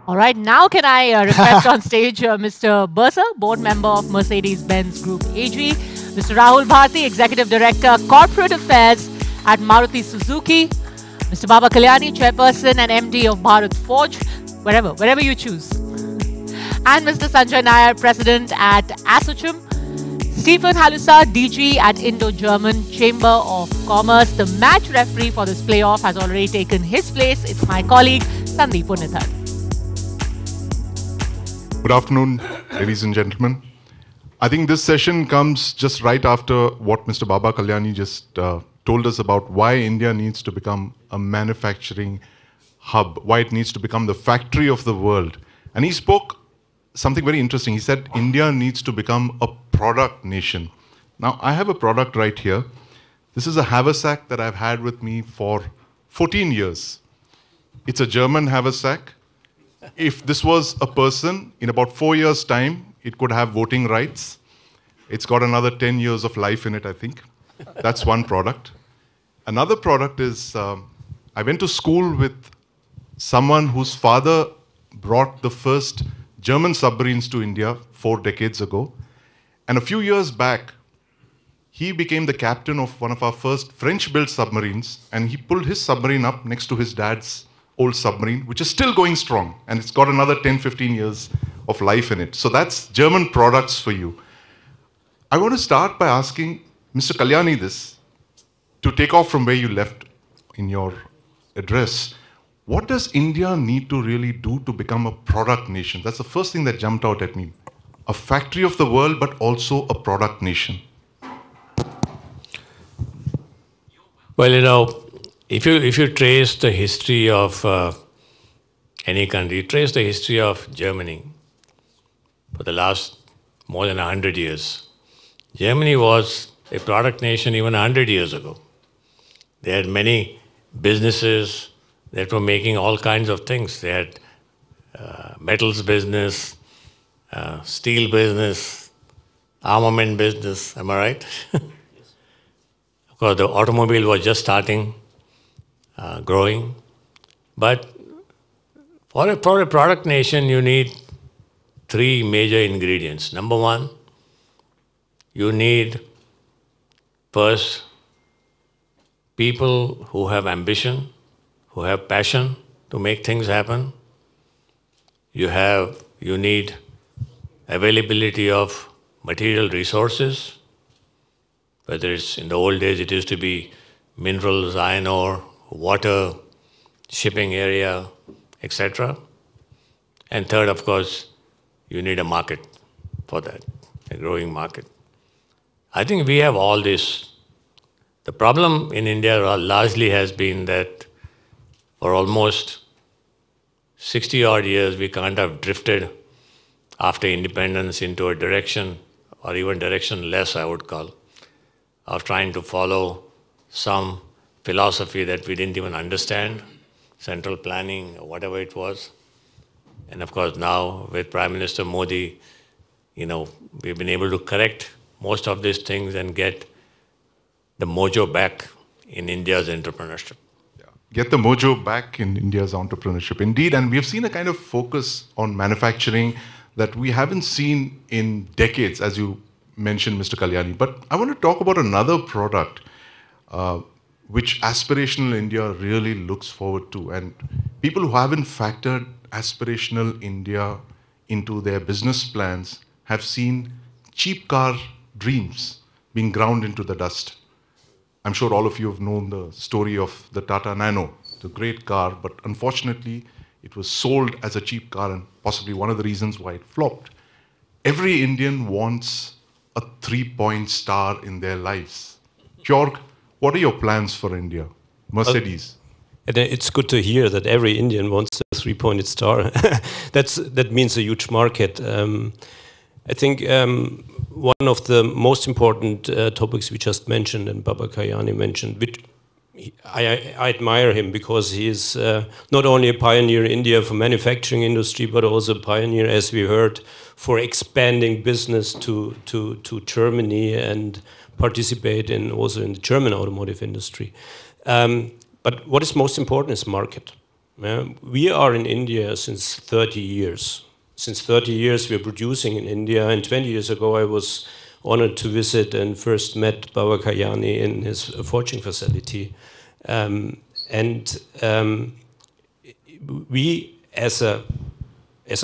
All right, now can I request on stage Mr. Burzer, board member of Mercedes-Benz Group AG, Mr. Rahul Bharti, executive director, corporate affairs at Maruti Suzuki, Mr. Kalyani, chairperson and MD of Bharat Forge, wherever you choose, and Mr. Sanjay Nayar, president at ASOCHAM, Stefan Halusa, DG at Indo-German Chamber of Commerce. The match referee for this playoff has already taken his place. It's my colleague, Sandeep Punithar. Good afternoon, ladies and gentlemen. I think this session comes just right after what Mr. Kalyani just told us about why India needs to become a manufacturing hub, why it needs to become the factory of the world. And he spoke something very interesting. He said India needs to become a product nation. Now, I have a product right here. This is a haversack that I've had with me for 14 years. It's a German haversack. If this was a person, in about 4 years' time, it could have voting rights. It's got another 10 years of life in it, I think. That's one product. Another product is, I went to school with someone whose father brought the first German submarines to India 4 decades ago. And a few years back, he became the captain of one of our first French-built submarines, and he pulled his submarine up next to his dad's old submarine, which is still going strong, and it's got another 10, 15 years of life in it. So that's German products for you. I want to start by asking Mr. Kalyani this, to take off from where you left in your address. What does India need to really do to become a product nation? That's the first thing that jumped out at me. A factory of the world, but also a product nation. Well, you know, if you trace the history of any country, trace the history of Germany for the last more than 100 years. Germany was a product nation even 100 years ago. They had many businesses that were making all kinds of things. They had metals business, steel business, armament business, am I right? Of course, the automobile was just starting, growing. But for a product nation, you need 3 major ingredients. Number 1, you need first people who have ambition, who have passion to make things happen. You need availability of material resources, whether it's in the old days it used to be minerals, iron ore, water, shipping area, etc. And third, of course, you need a market for that, a growing market. I think we have all this. The problem in India largely has been that for almost 60-odd years, we kind of drifted after independence into a direction, or even directionless, I would call, of trying to follow some philosophy that we didn't even understand, central planning, or whatever it was. And of course now, with Prime Minister Modi, you know, we've been able to correct most of these things and get the mojo back in India's entrepreneurship. Get the mojo back in India's entrepreneurship. Indeed, and we've seen a kind of focus on manufacturing that we haven't seen in decades, as you mentioned, Mr. Kalyani. But I want to talk about another product which aspirational India really looks forward to. And people who haven't factored aspirational India into their business plans have seen cheap car dreams being ground into the dust. I'm sure all of you have known the story of the Tata Nano, the great car, but unfortunately, it was sold as a cheap car, and possibly one of the reasons why it flopped. Every Indian wants a 3-point star in their lives. Jorg, what are your plans for India? Mercedes. It's good to hear that every Indian wants a 3-pointed star. That means a huge market. I think one of the most important topics we just mentioned, and Kalyani mentioned, which I admire him because he is not only a pioneer in India for manufacturing industry, but also a pioneer, as we heard, for expanding business to Germany and participate also in the German automotive industry. But what is most important is market. We are in India since 30 years. Since 30 years, we're producing in India. And 20 years ago, I was honored to visit and first met Kalyani in his forging facility. We, as a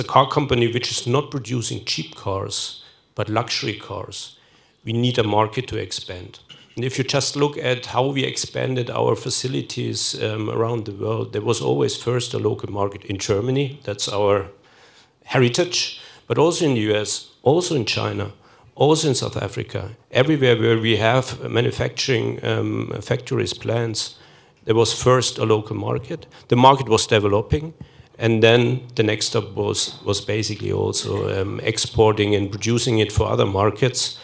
car company which is not producing cheap cars, but luxury cars, we need a market to expand. And if you just look at how we expanded our facilities around the world, there was always first a local market in Germany, that's our heritage, but also in the US, also in China, also in South Africa, everywhere where we have manufacturing factories, plants, there was first a local market. The market was developing, and then the next step was basically also exporting and producing it for other markets.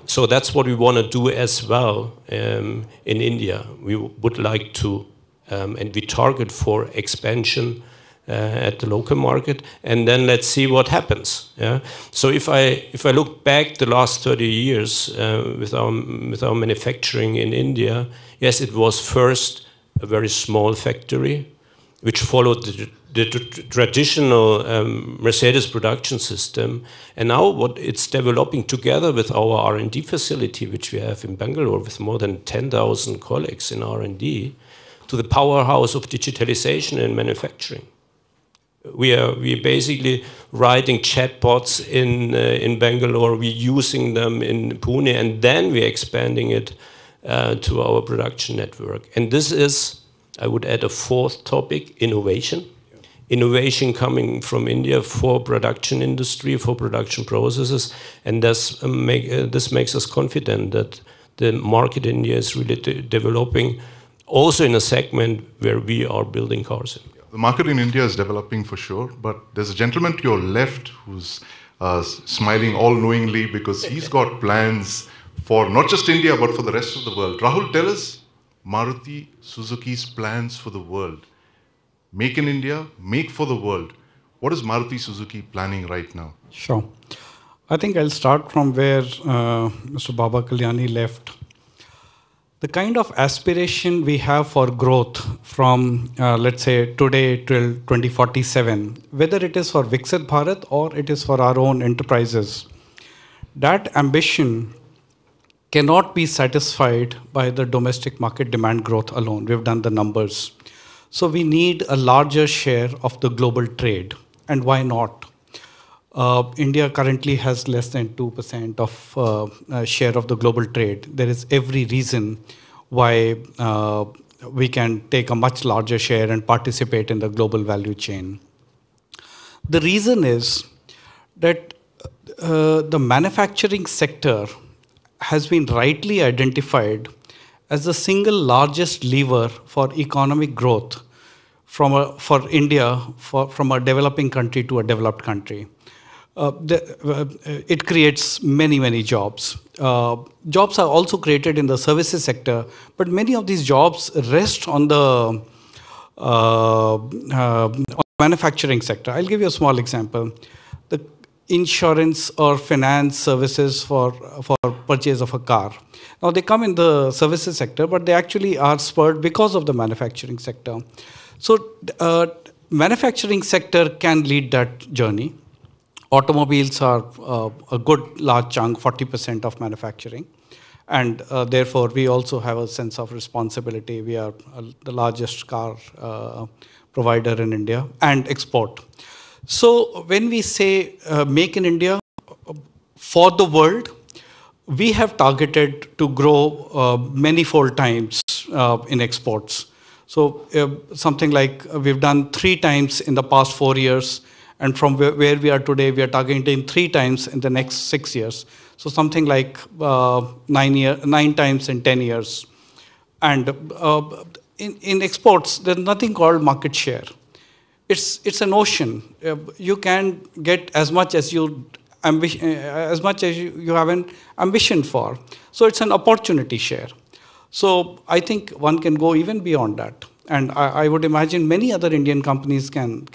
So that's what we want to do as well in India. We would like to, and we target for expansion at the local market, and then let's see what happens. Yeah. So if I look back the last 30 years with our manufacturing in India, yes, it was first a very small factory, which followed the traditional Mercedes production system, and now what it's developing together with our R&D facility, which we have in Bangalore, with more than 10,000 colleagues in R&D, to the powerhouse of digitalization and manufacturing. We are basically writing chatbots in Bangalore. We're using them in Pune, and then we're expanding it to our production network. And this is, I would add a fourth topic: innovation. Innovation coming from India for production industry, for production processes, and this makes us confident that the market in India is really developing, also in a segment where we are building cars in. The market in India is developing for sure, but there's a gentleman to your left who's smiling all-knowingly because he's got plans for not just India, but for the rest of the world. Rahul, tell us Maruti Suzuki's plans for the world. Make in India, make for the world. What is Maruti Suzuki planning right now? Sure. I think I'll start from where Mr. Kalyani left. The kind of aspiration we have for growth from, let's say, today till 2047, whether it is for Viksit Bharat or it is for our own enterprises, that ambition cannot be satisfied by the domestic market demand growth alone. We've done the numbers. So we need a larger share of the global trade. And why not? India currently has less than 2% of share of the global trade. There is every reason why we can take a much larger share and participate in the global value chain. The reason is that the manufacturing sector has been rightly identified as the single largest lever for economic growth for India, from a developing country to a developed country. It creates many, many jobs. Jobs are also created in the services sector, but many of these jobs rest on the manufacturing sector. I'll give you a small example. The insurance or finance services for purchase of a car. Now they come in the services sector, but they actually are spurred because of the manufacturing sector. So manufacturing sector can lead that journey. Automobiles are a good large chunk, 40% of manufacturing. And therefore, we also have a sense of responsibility. We are the largest car provider in India and export. So when we say make in India for the world, we have targeted to grow many-fold times in exports. So something like we've done 3 times in the past 4 years. And from where we are today, we are targeting 3 times in the next 6 years. So something like 9 times in 10 years. And in exports, there's nothing called market share. It's an ocean. You can get as much as you have an ambition for. So it's an opportunity share. So I think one can go even beyond that. And I would imagine many other Indian companies can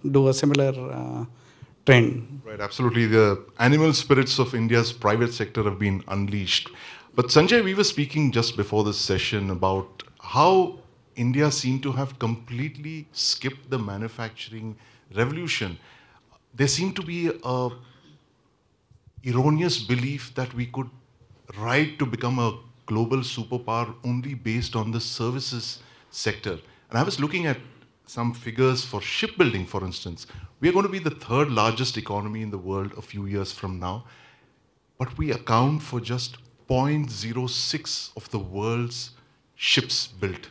do a similar trend. Right, absolutely. The animal spirits of India's private sector have been unleashed. But Sanjay, we were speaking just before this session about how India seemed to have completely skipped the manufacturing revolution. There seemed to be a erroneous belief that we could ride to become a global superpower only based on the services sector. And I was looking at some figures for shipbuilding, for instance. We are going to be the third largest economy in the world a few years from now, but we account for just 0.06 of the world's ships built.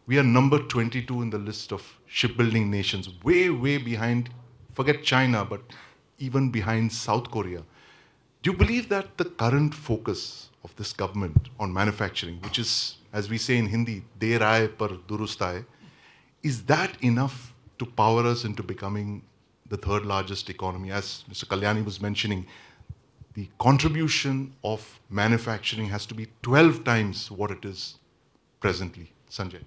We are number 22 in the list of shipbuilding nations, way, way behind, forget China, but even behind South Korea. Do you believe that the current focus of this government on manufacturing, which is, as we say in Hindi, der aaye par durust aaye, is that enough to power us into becoming the third largest economy? As Mr. Kalyani was mentioning, the contribution of manufacturing has to be 12 times what it is presently. Sanjay.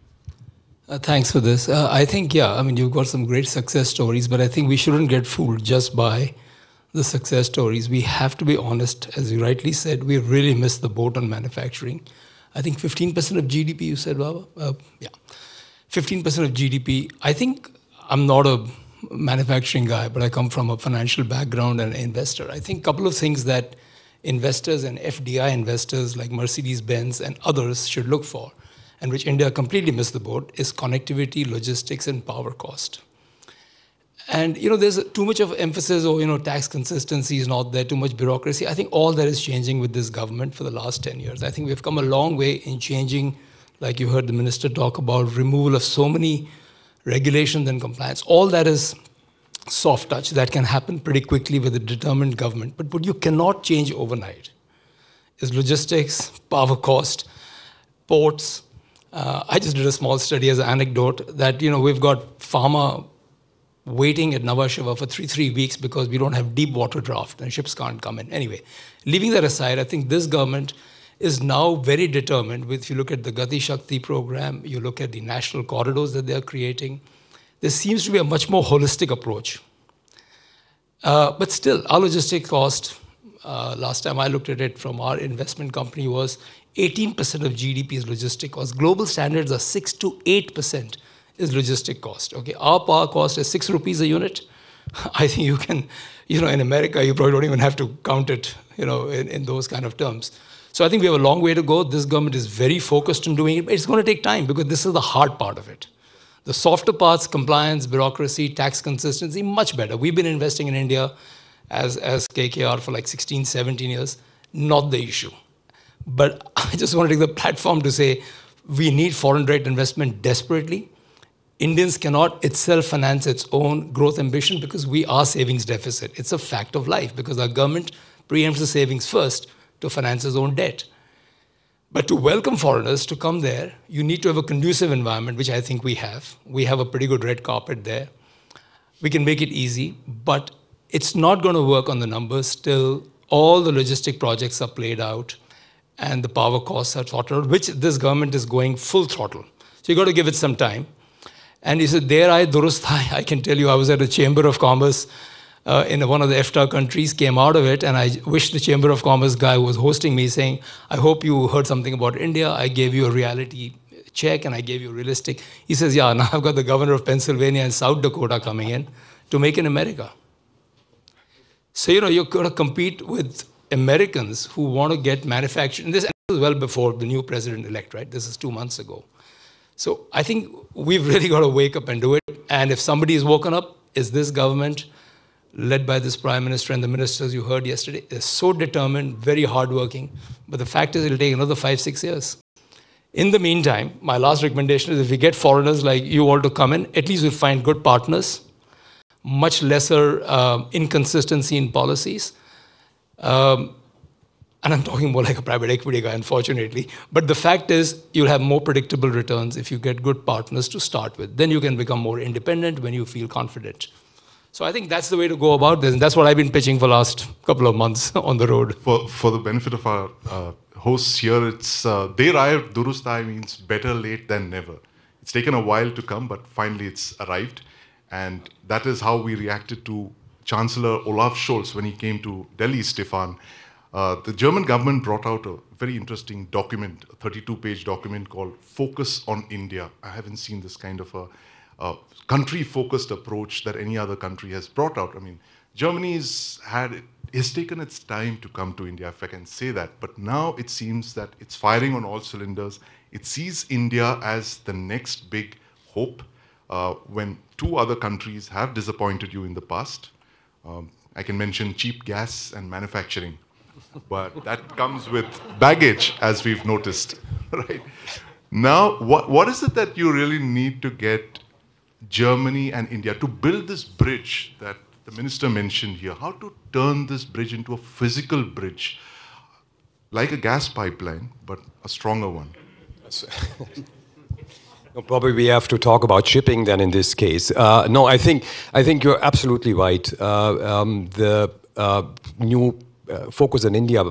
Thanks for this. I think, yeah, I mean, you've got some great success stories, but I think we shouldn't get fooled just by the success stories. We have to be honest. As you rightly said, we really missed the boat on manufacturing. I think 15% of GDP, you said, Baba? Yeah. 15% of GDP. I think I'm not a manufacturing guy, but I come from a financial background and an investor. I think a couple of things that investors and FDI investors like Mercedes-Benz and others should look for, and which India completely missed the boat, is connectivity, logistics, and power cost. And, you know, there's too much of emphasis, or, you know, tax consistency is not there, too much bureaucracy. I think all that is changing with this government for the last 10 years. I think we've come a long way in changing, like you heard the minister talk about, removal of so many regulations and compliance. All that is soft touch that can happen pretty quickly with a determined government. But what you cannot change overnight is logistics, power cost, ports. I just did a small study as an anecdote that, you know, we've got pharma waiting at Nhava Sheva for three weeks because we don't have deep water draft and ships can't come in. Anyway, leaving that aside, I think this government is now very determined with, if you look at the Gati Shakti program, you look at the national corridors that they're creating, there seems to be a much more holistic approach. But still, our logistic cost, last time I looked at it from our investment company, was 18% of GDP is logistic cost. Global standards are 6 to 8% is logistic cost. Okay, our power cost is 6 rupees a unit. I think you can, you know, in America, you probably don't even have to count it, you know, in those kind of terms. So I think we have a long way to go. This government is very focused on doing it, but it's going to take time because this is the hard part of it. The softer parts, compliance, bureaucracy, tax consistency, much better. We've been investing in India as KKR for like 16, 17 years, not the issue. But I just want to take the platform to say we need foreign direct investment desperately. Indians cannot itself finance its own growth ambition because we are savings deficit. It's a fact of life because our government preempts the savings first to finance its own debt. But to welcome foreigners to come there, you need to have a conducive environment, which I think we have. We have a pretty good red carpet there. We can make it easy, but it's not going to work on the numbers till all the logistic projects are played out and the power costs are throttled, which this government is going full throttle. So you've got to give it some time. And he said, there I durust hai. I can tell you, I was at a Chamber of Commerce in one of the EFTA countries, came out of it, and I wish the Chamber of Commerce guy who was hosting me saying, I hope you heard something about India. I gave you a reality check and I gave you a realistic. He says, yeah, now I've got the governor of Pennsylvania and South Dakota coming in to make in America. So, you know, you're going to compete with Americans who want to get manufacturing. This was well before the new president-elect, right? This is 2 months ago. So I think we've really got to wake up and do it. And if somebody is woken up, is this government led by this prime minister and the ministers you heard yesterday. They're so determined, very hardworking. But the fact is it'll take another 5-6 years. In the meantime, my last recommendation is if we get foreigners like you all to come in, at least we'll find good partners, much lesser inconsistency in policies. And I'm talking more like a private equity guy, unfortunately. But the fact is, you'll have more predictable returns if you get good partners to start with. Then you can become more independent when you feel confident. So I think that's the way to go about this. And that's what I've been pitching for the last couple of months on the road. For the benefit of our hosts here, it's Der aaye durust aaye means better late than never. It's taken a while to come, but finally it's arrived. And that is how we reacted to Chancellor Olaf Scholz when he came to Delhi, Stefan. The German government brought out a very interesting document, a 32-page document called Focus on India. I haven't seen this kind of a country-focused approach that any other country has brought out. I mean, Germany has taken its time to come to India, if I can say that. But now it seems that it's firing on all cylinders. It sees India as the next big hope when two other countries have disappointed you in the past. I can mention cheap gas and manufacturing, but that comes with baggage, as we've noticed, right? Now, what is it that you really need to get Germany and India to build this bridge that the minister mentioned here? How to turn this bridge into a physical bridge, like a gas pipeline, but a stronger one? Probably we have to talk about shipping then in this case. No, I think you're absolutely right. The new focus on India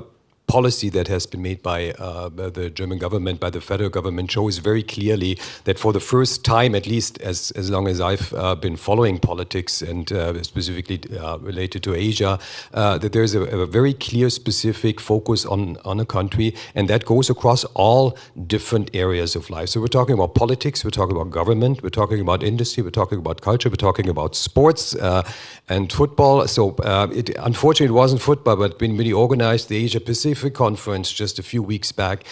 policy that has been made by the German government, by the federal government, shows very clearly that for the first time, at least as long as I've been following politics and specifically related to Asia, that there's a very clear, specific focus on a country, and that goes across all different areas of life. So we're talking about politics, we're talking about government, we're talking about industry, we're talking about culture, we're talking about sports and football. So unfortunately, it wasn't football, but when we organized the Asia Pacific conference just a few weeks back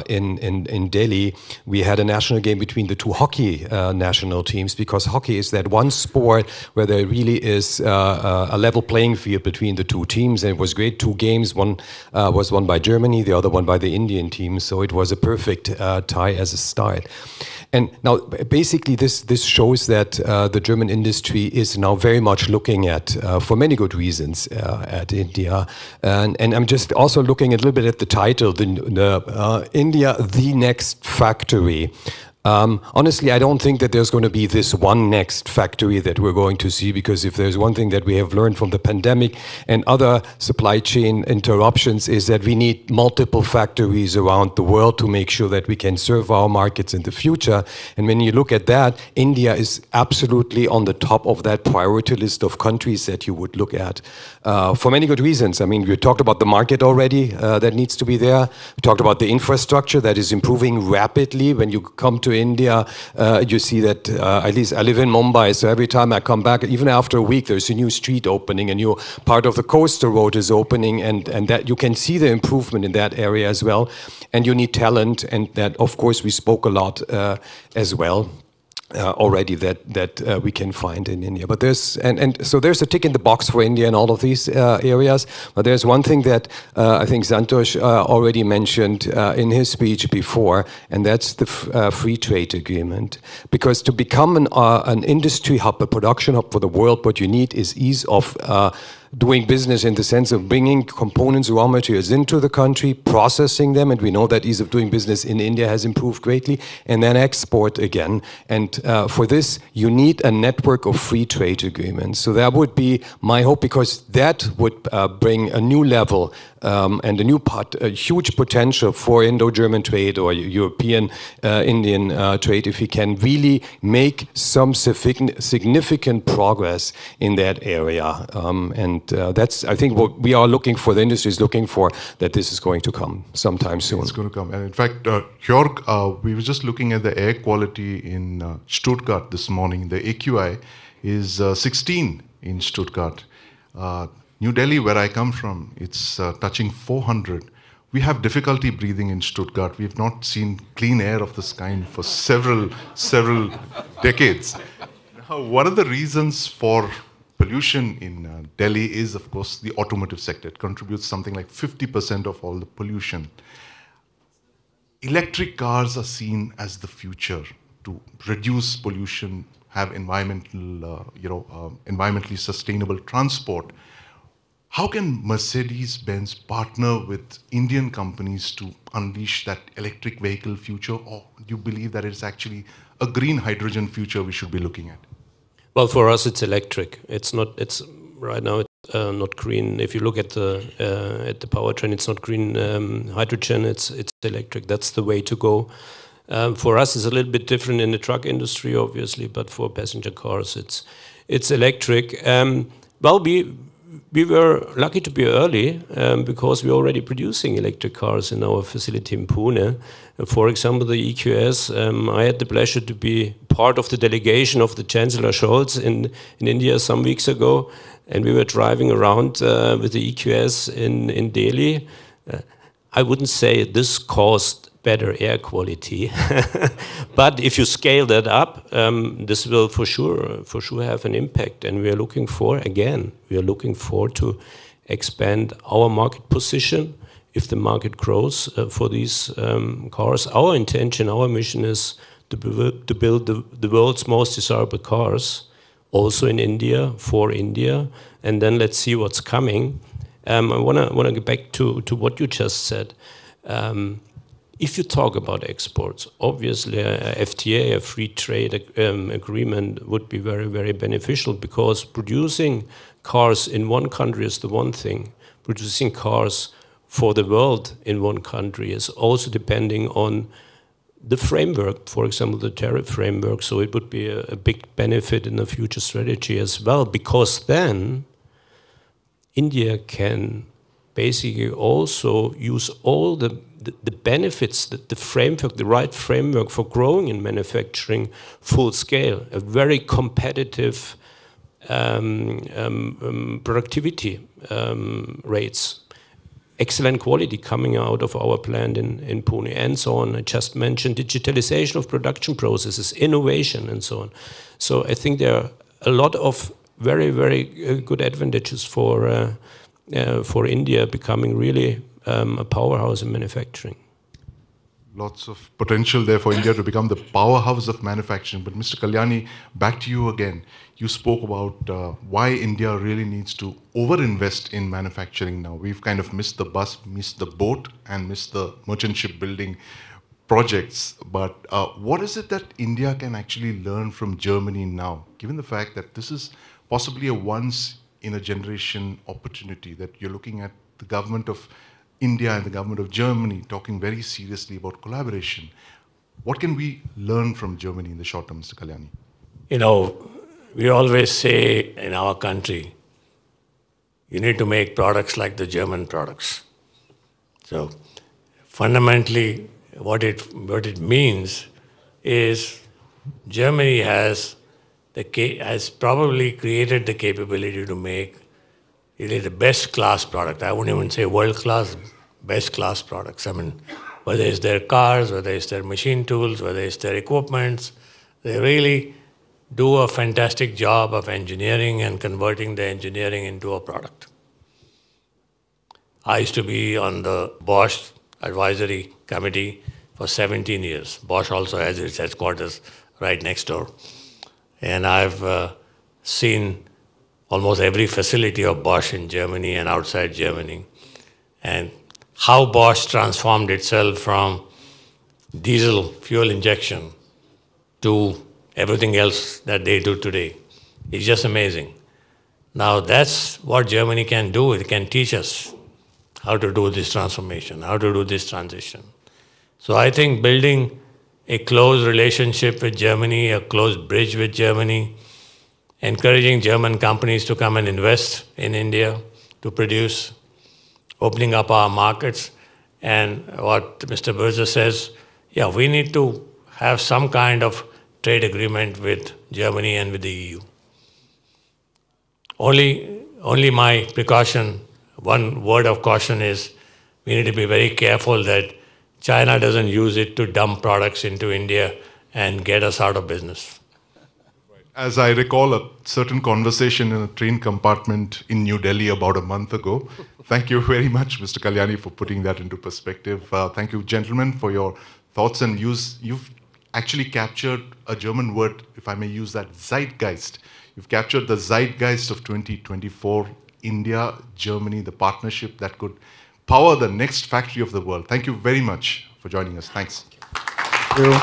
in Delhi, we had a national game between the two hockey national teams, because hockey is that one sport where there really is a level playing field between the two teams, and it was great. Two games, one was won by Germany, the other one by the Indian team, so it was a perfect tie as a start. And now, basically, this shows that the German industry is now very much looking at, for many good reasons, at India. And I'm just also looking a little bit at the title, India, the Next Factory. Honestly, I don't think that there's going to be this one next factory that we're going to see, because if there's one thing that we have learned from the pandemic and other supply chain interruptions is that we need multiple factories around the world to make sure that we can serve our markets in the future. And when you look at that, India is absolutely on the top of that priority list of countries that you would look at for many good reasons. I mean, we talked about the market already that needs to be there. We talked about the infrastructure that is improving rapidly. When you come to India, you see that, at least I live in Mumbai, so every time I come back, even after a week, there's a new street opening, a new part of the coastal road is opening, and that you can see the improvement in that area as well. And you need talent, and that, of course, we spoke a lot as well. Already that we can find in India, but so there's a tick in the box for India in all of these areas. But there's one thing that I think Santosh already mentioned in his speech before, and that's the free trade agreement. Because to become an industry hub, a production hub for the world, what you need is ease of doing business, in the sense of bringing components, raw materials into the country, processing them, and we know that ease of doing business in India has improved greatly, and then export again. And for this, you need a network of free trade agreements. So that would be my hope, because that would bring a new level and a huge potential for Indo-German trade or European-Indian trade, if we can really make some significant progress in that area. And that's, I think, what we are looking for, the industry is looking for, that this is going to come sometime soon. It's going to come. And in fact, Jorg, we were just looking at the air quality in Stuttgart this morning. The AQI is 16 in Stuttgart. New Delhi, where I come from, it's touching 400. We have difficulty breathing in Stuttgart. We have not seen clean air of this kind for several decades. Now, one of the reasons for pollution in Delhi is, of course, the automotive sector. It contributes something like 50% of all the pollution. Electric cars are seen as the future to reduce pollution, have environmentally sustainable transport. How can Mercedes-Benz partner with Indian companies to unleash that electric vehicle future, or do you believe that it's actually a green hydrogen future we should be looking at? Well, for us, it's electric. It's not. It's right now. It's not green. If you look at the powertrain, it's not green hydrogen. It's electric. That's the way to go. For us, it's a little bit different in the truck industry, obviously, but for passenger cars, it's electric. Well, we were lucky to be early because we're already producing electric cars in our facility in Pune. For example, the EQS, I had the pleasure to be part of the delegation of the Chancellor Scholz in India some weeks ago, and we were driving around with the EQS in Delhi. I wouldn't say this caused better air quality, but if you scale that up, this will for sure have an impact. And we are looking for to expand our market position if the market grows for these cars. Our intention, our mission is to build the world's most desirable cars, also in India, for India, and then let's see what's coming. I wanna get back to what you just said. If you talk about exports, obviously a FTA, a free trade agreement, would be very, very beneficial, because producing cars in one country is the one thing. Producing cars for the world in one country is also depending on the framework, for example, the tariff framework. So it would be a big benefit in the future strategy as well, because then India can basically also use all the benefits, the framework, the right framework for growing in manufacturing full scale, a very competitive productivity rates, excellent quality coming out of our plant in Pune, and so on. I just mentioned digitalization of production processes, innovation, and so on. So I think there are a lot of very, very good advantages for India becoming really a powerhouse in manufacturing. Lots of potential there for India to become the powerhouse of manufacturing. But Mr. Kalyani, back to you again. You spoke about why India really needs to overinvest in manufacturing now. We've kind of missed the bus, missed the boat, and missed the merchant shipbuilding projects. But what is it that India can actually learn from Germany now, given the fact that this is possibly a once-in-a-generation opportunity, that you're looking at the government of India and the government of Germany talking very seriously about collaboration? What can we learn from Germany in the short term, Mr. Kalyani? You know, we always say in our country, you need to make products like the German products. So fundamentally, what it means is Germany has probably created the capability to make really the best class product. I wouldn't even say world class, best class products. I mean, whether it's their cars, whether it's their machine tools, whether it's their equipments, they really do a fantastic job of engineering and converting the engineering into a product. I used to be on the Bosch advisory committee for 17 years. Bosch also has its headquarters right next door. And I've seen almost every facility of Bosch in Germany and outside Germany, and how Bosch transformed itself from diesel fuel injection to everything else that they do today. It's just amazing. Now that's what Germany can do. It can teach us how to do this transformation, how to do this transition. So I think building a close relationship with Germany, a close bridge with Germany, encouraging German companies to come and invest in India to produce, opening up our markets. And what Mr. Burzer says, yeah, we need to have some kind of trade agreement with Germany and with the EU. Only my precaution, one word of caution is we need to be very careful that China doesn't use it to dump products into India and get us out of business. As I recall a certain conversation in a train compartment in New Delhi about a month ago. Thank you very much, Mr. Kalyani, for putting that into perspective. Thank you, gentlemen, for your thoughts and views. You've actually captured a German word, if I may use that, zeitgeist. You've captured the zeitgeist of 2024, India, Germany, the partnership that could power the next factory of the world. Thank you very much for joining us. Thanks. Thank you.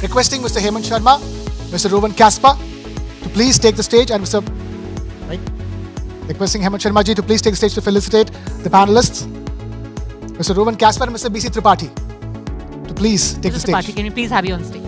Requesting Mr. Hemant Sharma, Mr. Rowan Kaspa to please take the stage, and Mr. Right? Requesting Hemant Sharma ji to please take the stage to felicitate the panelists. Mr. Rowan Kaspa and Mr. BC Tripathi to please take the Mr. stage. Tripathi, can we please have you on stage?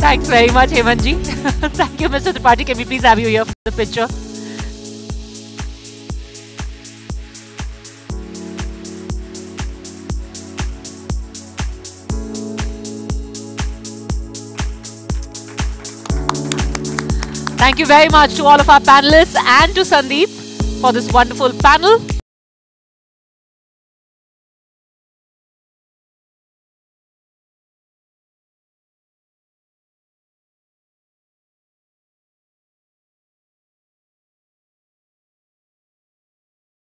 Thanks very much, Hemant ji. Thank you, Mr. Tripathi. Can we please have you here for the picture? Thank you very much to all of our panelists and to Sandeep for this wonderful panel.